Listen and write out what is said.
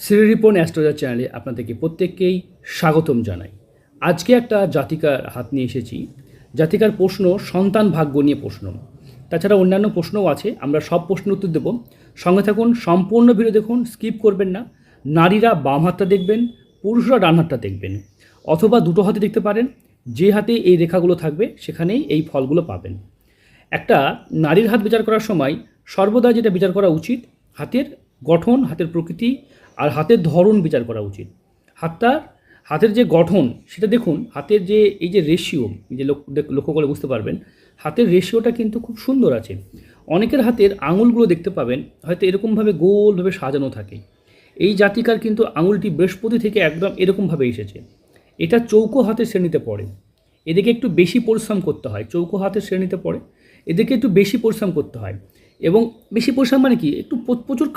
Shri Ripon astrologer চ্যানেলে আপনাদেরকে প্রত্যেককেই স্বাগতম জানাই। আজকে একটা জাতিকার হাত নিয়ে এসেছি। জাতিকার প্রশ্ন সন্তান ভাগ্য নিয়ে প্রশ্ন, তাছাড়া অন্যান্য প্রশ্নও আছে। আমরা সব প্রশ্নের উত্তর দেব। সঙ্গে থাকুন, সম্পূর্ণ ভিডিও দেখুন, স্কিপ করবেন না। নারীরা বাম হাতটা দেখবেন, পুরুষরা ডান হাতটা দেখবেন, অথবা দুটো হাতে দেখতে পারেন। যে হাতে এই রেখাগুলো থাকবে সেখানেই এই ফলগুলো পাবেন। একটা নারীর হাত বিচার করার সময় সর্বদা যেটা বিচার করা উচিত, হাতের গঠন, হাতের প্রকৃতি আর হাতের ধরন বিচার করা উচিত। হাতের যে গঠন সেটা দেখুন, হাতের যে এই যে রেশিও, যে লক্ষ্য করে বুঝতে পারবেন হাতের রেশিওটা কিন্তু খুব সুন্দর আছে। অনেকের হাতের আঙুলগুলো দেখতে পাবেন হয়তো এরকমভাবে গোলভাবে সাজানো থাকে। এই জাতিকার কিন্তু আঙুলটি বৃহস্পতি থেকে একদম এরকমভাবে এসেছে। এটা চৌকো হাতের শ্রেণীতে পড়ে। এদিকে একটু বেশি পরিশ্রম করতে হয়। চৌকো হাতের শ্রেণীতে পড়ে, এদেরকে একটু বেশি পরিশ্রম করতে হয়। এবং বেশি পরিশ্রম মানে কি, একটু প্রচুর